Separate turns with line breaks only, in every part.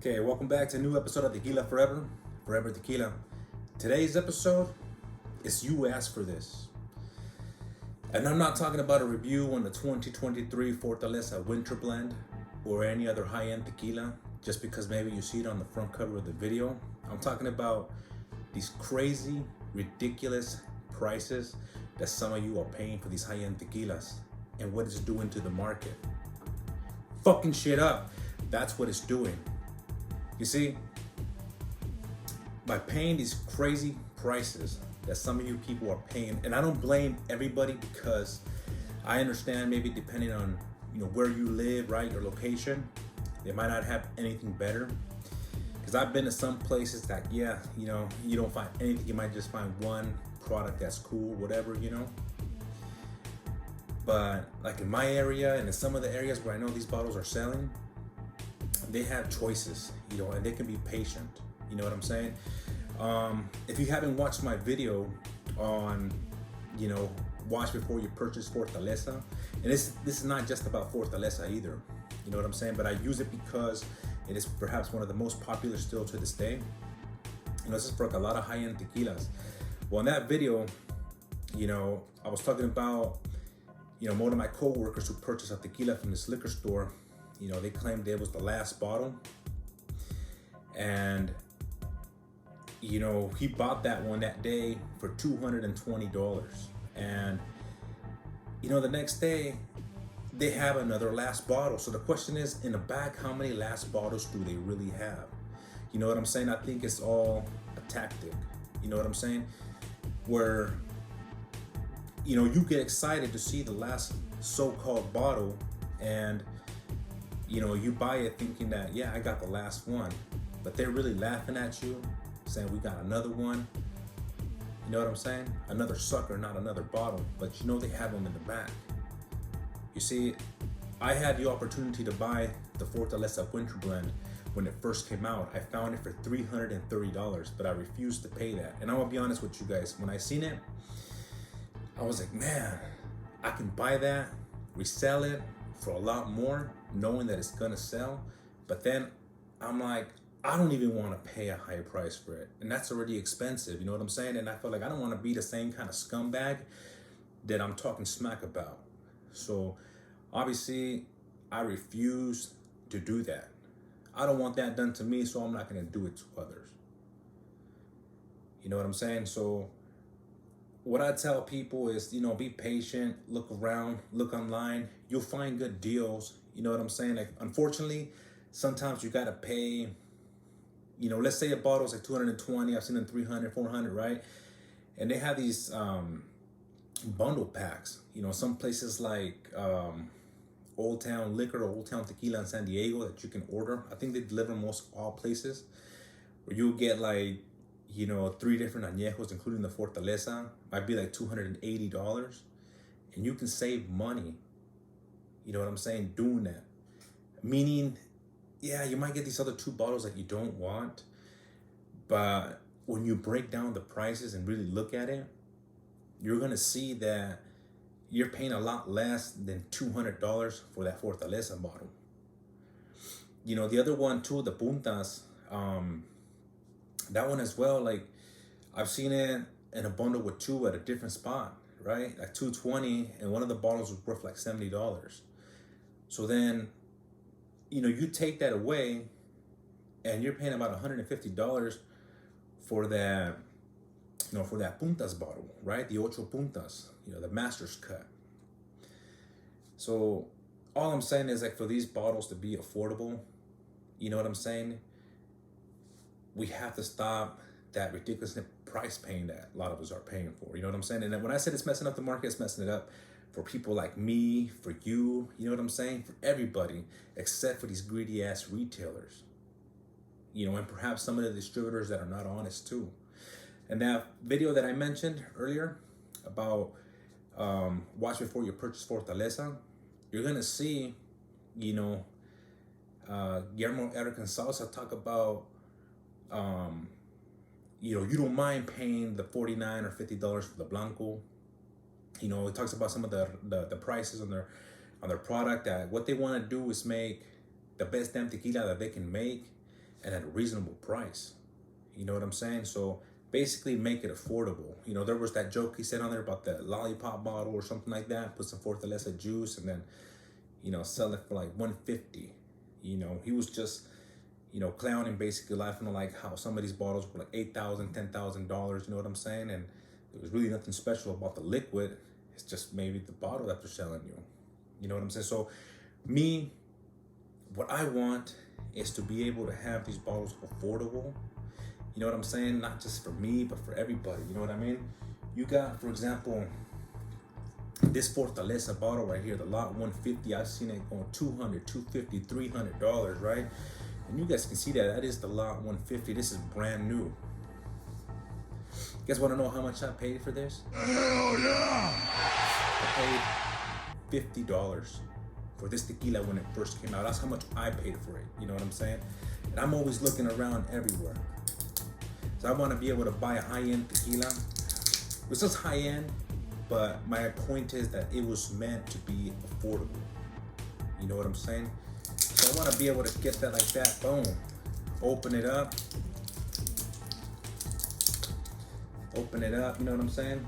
Okay, welcome back to a new episode of Tequila Forever Tequila. Today's episode is You Asked For This. And I'm not talking about a review on the 2023 Fortaleza Winter Blend or any other high-end tequila just because maybe you see it on the front cover of the video. I'm talking about these crazy, ridiculous prices that some of you are paying for these high-end tequilas and what it's doing to the market. Fucking shit up. That's what it's doing. You see, by paying these crazy prices that some of you people are paying, and I don't blame everybody because I understand maybe depending on where you live, right, your location, they might not have anything better. Because I've been to some places that you don't find anything. You might just find one product that's cool, whatever, But like in my area and in some of the areas where I know these bottles are selling, they have choices, and they can be patient. You know what I'm saying? If you haven't watched my video on, watch before you purchase Fortaleza, and this is not just about Fortaleza either. You know what I'm saying? But I use it because it is perhaps one of the most popular still to this day. This is for a lot of high-end tequilas. Well, in that video, I was talking about, one of my co-workers who purchased a tequila from this liquor store. They claimed it was the last bottle. And, he bought that one that day for $220. And, the next day, they have another last bottle. So the question is, in the back, how many last bottles do they really have? You know what I'm saying? I think it's all a tactic. You know what I'm saying? Where, you get excited to see the last so-called bottle and you buy it thinking that, yeah, I got the last one, but they're really laughing at you, saying we got another one. You know what I'm saying? Another sucker, not another bottle, but they have them in the back. You see, I had the opportunity to buy the Fortaleza Winter Blend when it first came out. I found it for $330, but I refused to pay that. And I'm gonna be honest with you guys, when I seen it, I was like, man, I can buy that, resell it for a lot more, knowing that it's gonna sell. But then I'm like, I don't even want to pay a high price for it, and that's already expensive. You know what I'm saying? And I feel like I don't want to be the same kind of scumbag that I'm talking smack about. So obviously I refuse to do that. I don't want that done to me, so I'm not going to do it to others. You know what I'm saying? So what I tell people is, be patient, look around, look online. You'll find good deals. You know what I'm saying? Like, unfortunately, sometimes you got to pay, let's say a bottle's like 220. I've seen them 300, 400, right? And they have these bundle packs. Some places like Old Town Liquor or Old Town Tequila in San Diego that you can order. I think they deliver most all places where you'll get like, 3 different añejos, including the Fortaleza, might be like $280, and you can save money. You know what I'm saying? Doing that. Meaning, yeah, you might get these other 2 bottles that you don't want, but when you break down the prices and really look at it, you're gonna see that you're paying a lot less than $200 for that Fortaleza bottle. The other one too, the Puntas, that one as well, like I've seen it in a bundle with 2 at a different spot, right? Like $220, and one of the bottles was worth like $70. So then, you take that away and you're paying about $150 for that, for that Puntas bottle, right? The Ocho Puntas, the master's cut. So all I'm saying is, like, for these bottles to be affordable, you know what I'm saying? We have to stop that ridiculous price paying that a lot of us are paying for. You know what I'm saying? And when I said it's messing up the market, it's messing it up for people like me, for you, you know what I'm saying? For everybody, except for these greedy ass retailers. And perhaps some of the distributors that are not honest too. And that video that I mentioned earlier about watch before you purchase Fortaleza, you're gonna see, Guillermo Eric and Salsa talk about you don't mind paying the $49 or $50 for the Blanco. It talks about some of the prices on their product, that what they want to do is make the best damn tequila that they can make and at a reasonable price. You know what I'm saying? So basically make it affordable. You know, there was that joke he said on there about the lollipop bottle or something like that, put some Fortaleza juice and then, you know, sell it for like 150. You know, he was just, you know, clowning, basically laughing at like how some of these bottles were like $8,000, $10,000, you know what I'm saying? And there was really nothing special about the liquid. It's just maybe the bottle that they're selling you. You know what I'm saying? So me, what I want is to be able to have these bottles affordable. You know what I'm saying? Not just for me, but for everybody. You know what I mean? You got, for example, this Fortaleza bottle right here, the lot 150. I've seen it going $200, $250, $300, right? And you guys can see that. That is the lot 150. This is brand new. You guys want to know how much I paid for this?
Hell yeah!
I paid $50 for this tequila when it first came out. That's how much I paid for it. You know what I'm saying? And I'm always looking around everywhere. So I want to be able to buy a high-end tequila. This is high-end, but my point is that it was meant to be affordable. You know what I'm saying? So I want to be able to get that like that. Boom. Open it up. Open it up. You know what I'm saying?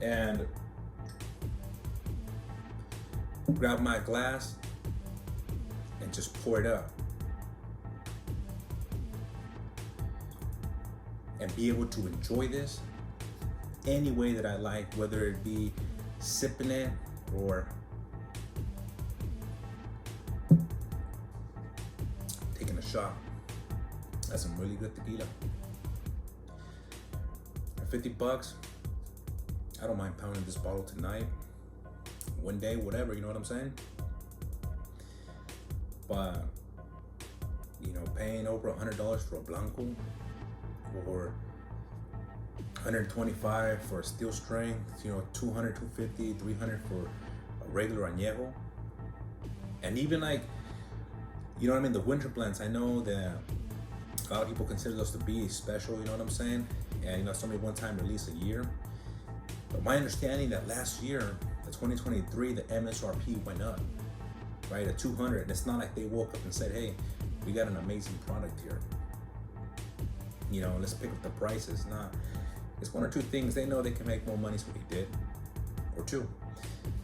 And grab my glass and just pour it up. And be able to enjoy this any way that I like, whether it be sipping it or taking a shot. That's some really good tequila. For 50 bucks, I don't mind pounding this bottle tonight, one day, whatever, you know what I'm saying? But, you know, paying over $100 for a Blanco, or 125 for a steel strength, you know, 200, 250, 300 for a regular añejo. And even like, you know what I mean, the winter blends, I know that a lot of people consider those to be special, you know what I'm saying? And you know, somebody one time released a year. But my understanding that last year, the 2023, the MSRP went up, right, at 200. And it's not like they woke up and said, hey, we got an amazing product here. You know, let's pick up the prices. Nah, it's one or two things. They know they can make more money, so they did. Or two,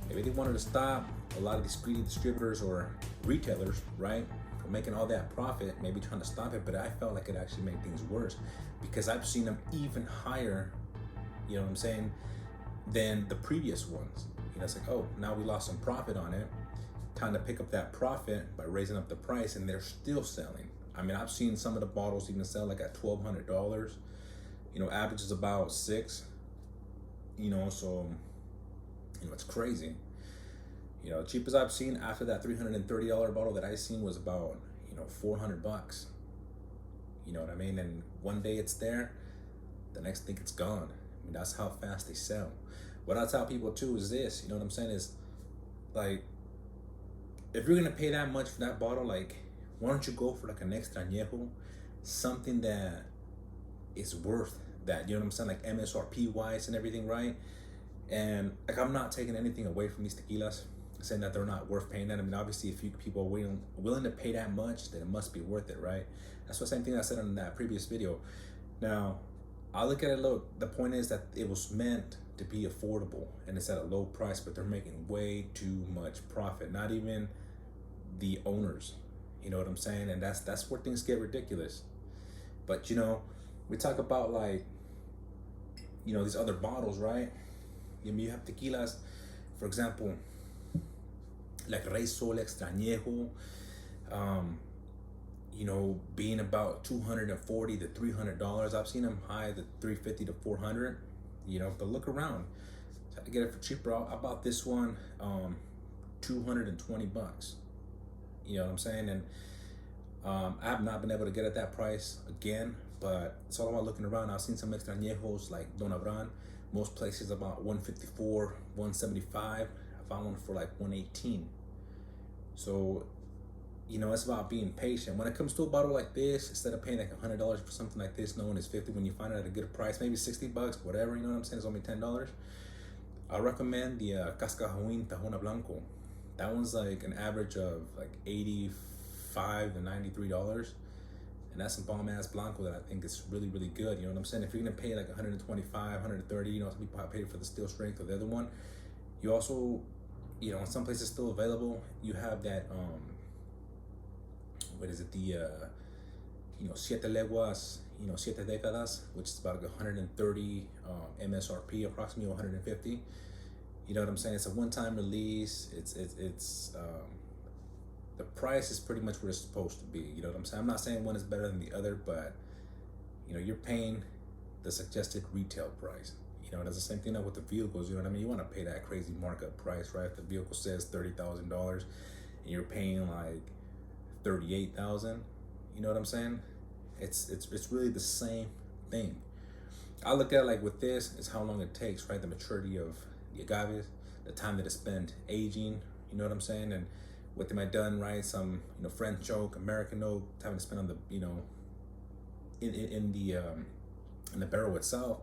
maybe they wanted to stop a lot of these greedy distributors or retailers, right, from making all that profit, maybe trying to stop it. But I felt like it actually made things worse because I've seen them even higher, you know what I'm saying, than the previous ones. You know, it's like, oh, now we lost some profit on it. Time to pick up that profit by raising up the price, and they're still selling. I mean, I've seen some of the bottles even sell like at $1,200. You know, average is about $6. You know, so, you know, it's crazy. You know, cheapest I've seen after that $330 bottle that I seen was about, you know, $400. You know what I mean? And one day it's there, the next thing it's gone. I mean, that's how fast they sell. What I tell people too is this, you know what I'm saying, is like, if you're gonna pay that much for that bottle, like, why don't you go for like an extra añejo, something that is worth that, you know what I'm saying, like MSRP wise and everything, right? And like, I'm not taking anything away from these tequilas, saying that they're not worth paying that. I mean, obviously, if you people are willing to pay that much, then it must be worth it, right? That's the same thing I said in that previous video. Now, I look at it, look, the point is that it was meant to be affordable and it's at a low price, but they're making way too much profit. Not even the owners. You know what I'm saying? And that's where things get ridiculous. But, you know, we talk about, like, you know, these other bottles, right? You have tequilas, for example, like Rey Sol Extra Añejo, you know, being about $240 to $300. I've seen them high to $350 to $400. You know, but look around. Try to get it for cheaper. I bought this one, $220. You know what I'm saying? And I have not been able to get at that price again, but it's all about looking around. I've seen some extra añejos like Don Abran, most places about $154, $175. I found one for like $118. So, you know, it's about being patient. When it comes to a bottle like this, instead of paying like $100 for something like this, knowing it's $50, when you find it at a good price, maybe $60, whatever, you know what I'm saying, it's only $10. I recommend the Cascajuin Tahona Blanco. That one's like an average of like $85 to $93. And that's some bomb ass Blanco that I think is really, really good. You know what I'm saying? If you're gonna pay like 125, 130, you know, some people pay for the steel strength or the other one. You also, you know, in some places still available, you have that, what is it? The, you know, siete leguas, you know, siete décadas, which is about like 130 MSRP, approximately 150. You know what I'm saying? It's a one-time release. It's the price is pretty much where it's supposed to be. You know what I'm saying? I'm not saying one is better than the other, but you know, you're paying the suggested retail price. You know, that's the same thing with the vehicles. You know what I mean? You want to pay that crazy markup price, right? If the vehicle says $30,000 and you're paying like 38,000. You know what I'm saying? It's really the same thing. I look at it like with this is how long it takes, right? The maturity of the agaves, the time that it spent aging. You know what I'm saying? And what they might done, right? Some, you know, French oak, American oak, time to spend on the, you know, in the barrel itself.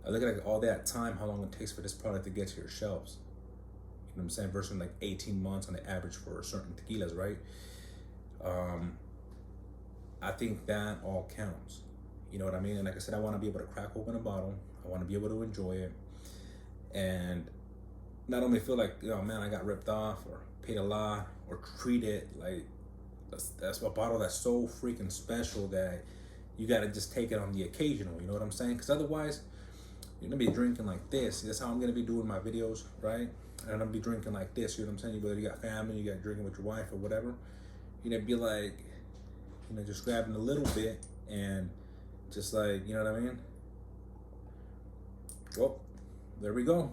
I look at like all that time, how long it takes for this product to get to your shelves. You know what I'm saying? Versus like 18 months on the average for certain tequilas, right? I think that all counts. You know what I mean? And like I said, I want to be able to crack open a bottle. I want to be able to enjoy it, and not only feel like, oh man, I got ripped off or paid a lot, or treat it like that's a bottle that's so freaking special that you got to just take it on the occasional. You know what I'm saying? Because otherwise, you're gonna be drinking like this. That's how I'm gonna be doing my videos, right? And I'm gonna be drinking like this. You know what I'm saying? Whether you got family, you got drinking with your wife or whatever, you're gonna be like, you know, just grabbing a little bit and just like, you know what I mean? Well, there we go.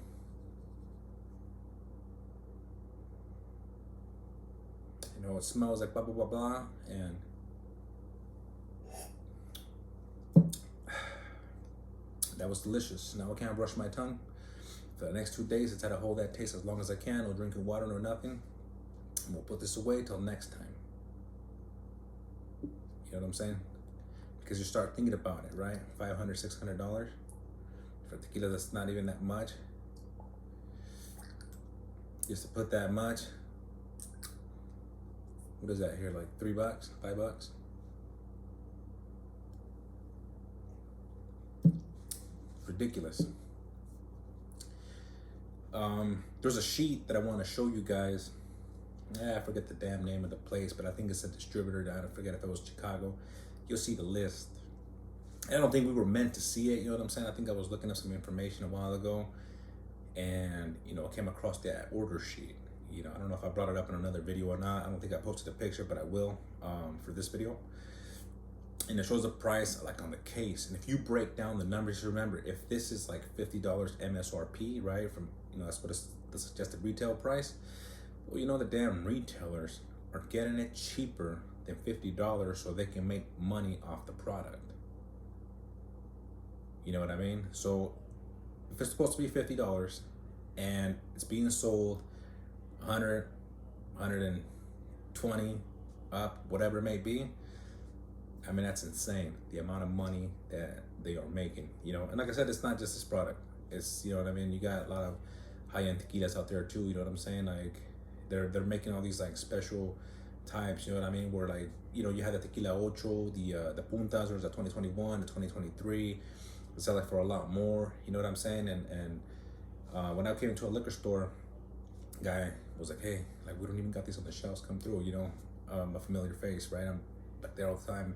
You know, it smells like blah, blah, blah, blah. And that was delicious. Now I can't brush my tongue. For the next 2 days, it's had to hold that taste as long as I can. No drinking water, no nothing. And we'll put this away till next time. You know what I'm saying? Because you start thinking about it, right? $500, $600 for tequila that's not even that much. Just to put that much. What is that here? Like $3, $5? Ridiculous. There's a sheet that I want to show you guys. I forget the damn name of the place, but I think it's a distributor down. I forget if it was Chicago. You'll see the list. I don't think we were meant to see it. You know what I'm saying? I think I was looking up some information a while ago, and you know, came across that order sheet. You know, I don't know if I brought it up in another video or not. I don't think I posted a picture, but I will for this video. And it shows the price like on the case. And if you break down the numbers, remember, if this is like $50 MSRP, right? From, you know, that's what it's the suggested retail price. Well, you know, the damn retailers are getting it cheaper than $50 so they can make money off the product. You know what I mean? So if it's supposed to be $50 and it's being sold 100, 120 up, whatever it may be, I mean, that's insane, the amount of money that they are making, you know? And like I said, it's not just this product. It's, you know what I mean? You got a lot of high-end tequilas out there too, you know what I'm saying? Like, they're making all these like special types, you know what I mean? Where like, you know, you have the Tequila Ocho, the Puntas, or the 2021, the 2023. They sell it for a lot more, you know what I'm saying? And when I came into a liquor store, guy was like, hey, like, we don't even got these on the shelves, come through, you know? A familiar face, right? I'm back there all the time.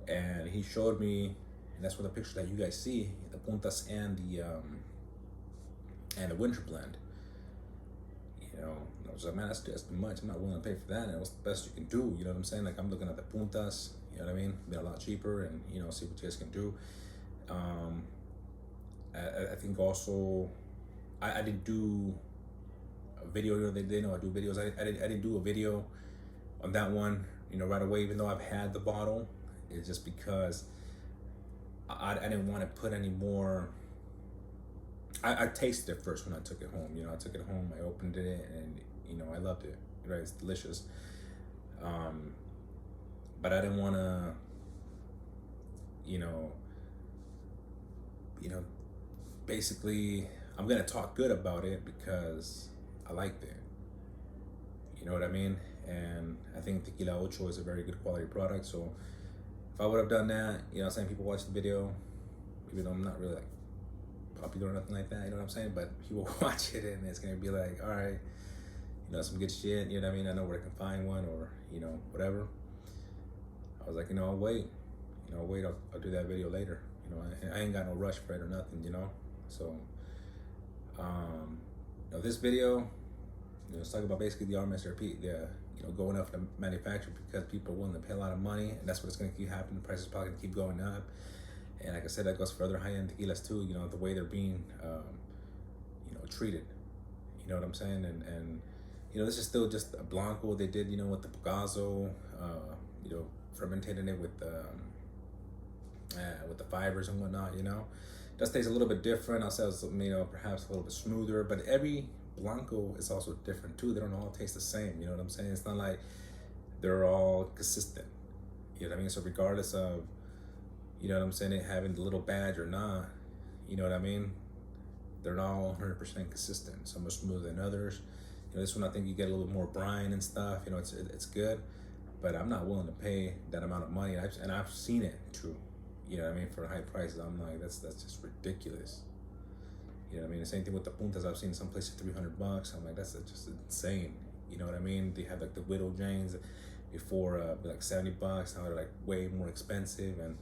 And he showed me, and that's where the picture that you guys see, the Puntas and the winter blend. You know, I was like, man, that's too much. I'm not willing to pay for that. And what's the best you can do? You know what I'm saying? Like, I'm looking at the Puntas, you know what I mean? They're a lot cheaper, and, you know, see what you guys can do. I think also, I didn't do a video, you know, they know I do videos. I didn't do a video on that one, you know, right away, even though I've had the bottle. It's just because I didn't want to put any more. I tasted it first when I took it home. You know, I took it home, I opened it, and, you know, I loved it. Right, it's delicious. But I didn't want to, you know, basically, I'm gonna talk good about it because I liked it. You know what I mean? And I think Tequila Ocho is a very good quality product. So if I would have done that, you know, saying people watch the video, even though I'm not really like popular or nothing like that, you know what I'm saying? But people watch it and it's gonna be like, all right, you know, some good shit, you know what I mean? I know where I can find one, or, you know, whatever. I was like, you know, I'll wait. You know, I'll do that video later. You know, I ain't got no rush for it or nothing, you know? So, you know, this video, you know, it's talking about basically the RMSRP, you know, going up the manufacturer because people are willing to pay a lot of money, and that's what's going to keep happening. The price is probably going to keep going up. And like I said, that goes for other high-end tequilas too, you know, the way they're being, you know, treated. You know what I'm saying? And you know, this is still just a Blanco they did, you know, with the Bagazo, you know, fermenting it with the fibers and whatnot, you know. It does taste a little bit different. I'll say it's, you know, perhaps a little bit smoother, but every Blanco is also different too. They don't all taste the same, you know what I'm saying? It's not like they're all consistent, you know what I mean? So regardless of, you know what I'm saying, it having the little badge or not, you know what I mean? They're not all 100% consistent. Some are smoother than others. You know, this one I think you get a little more brine and stuff. You know, it's good, but I'm not willing to pay that amount of money. And I've seen it too. You know what I mean? For high prices, I'm like, that's just ridiculous. You know what I mean? The same thing with the puntas. I've seen some places $300. I'm like, that's just insane. You know what I mean? They have like the Widow Janes before, like $70. Now they're like way more expensive. And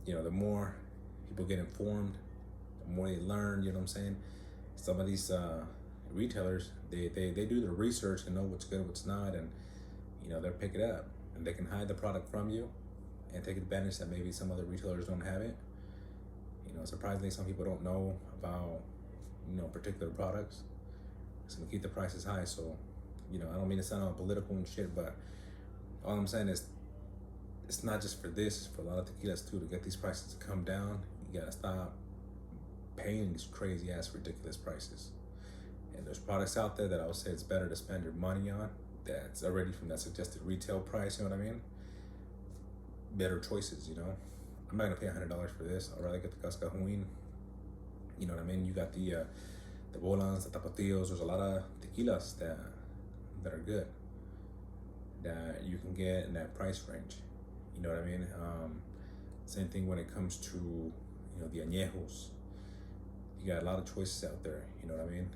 you know, the more people get informed, the more they learn. You know what I'm saying? Some of these retailers, they do their research and know what's good, what's not, and you know, they'll pick it up and they can hide the product from you and take advantage that maybe some other retailers don't have it. You know, surprisingly, some people don't know about, you know, particular products. So they keep the prices high. So, you know, I don't mean to sound all political and shit, but all I'm saying is it's not just for this, it's for a lot of tequilas too. To get these prices to come down, you gotta stop paying these crazy ass ridiculous prices. And there's products out there that I would say it's better to spend your money on that's already from that suggested retail price, you know what I mean? Better choices, you know? I'm not gonna pay $100 for this. I'd rather get the Cascajuin. You know what I mean? You got the Bolans, the Tapatillos. There's a lot of tequilas that are good that you can get in that price range. You know what I mean? Same thing when it comes to, you know, the añejos. You got a lot of choices out there. You know what I mean?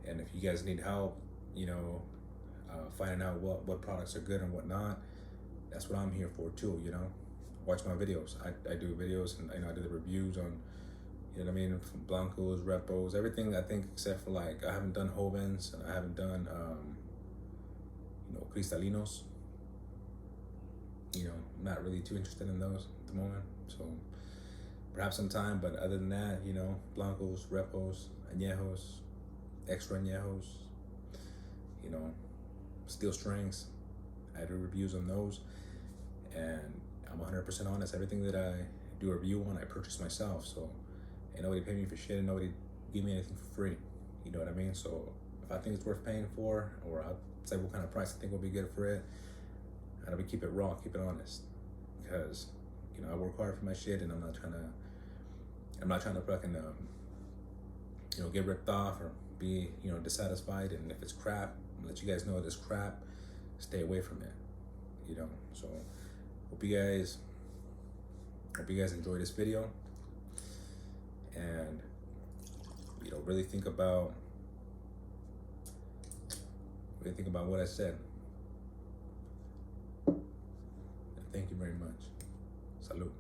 And if you guys need help, you know, finding out what products are good and what not, that's what I'm here for too, you know. Watch my videos. I do videos, and you know, I do the reviews on, you know what I mean, from Blancos, Repos, everything, I think, except for like, I haven't done Jovens, and I haven't done, you know, Cristalinos. You know, I'm not really too interested in those at the moment, so perhaps sometime, but other than that, you know, Blancos, Repos, Añejos, Extra Añejos, you know, steel strings, I do reviews on those, and I'm 100% honest. Everything that I do a review on, I purchase myself, so ain't nobody pay me for shit, and nobody give me anything for free, you know what I mean? So if I think it's worth paying for, or I'll say what kind of price I think will be good for it, and we keep it raw, keep it honest, because, you know, I work hard for my shit, and I'm not trying to fucking, you know, get ripped off or be, you know, dissatisfied. And if it's crap, I'm gonna let you guys know it's crap. Stay away from it, you know. So hope you guys enjoy this video, and you know, really think about what I said. Thank you very much. Salud.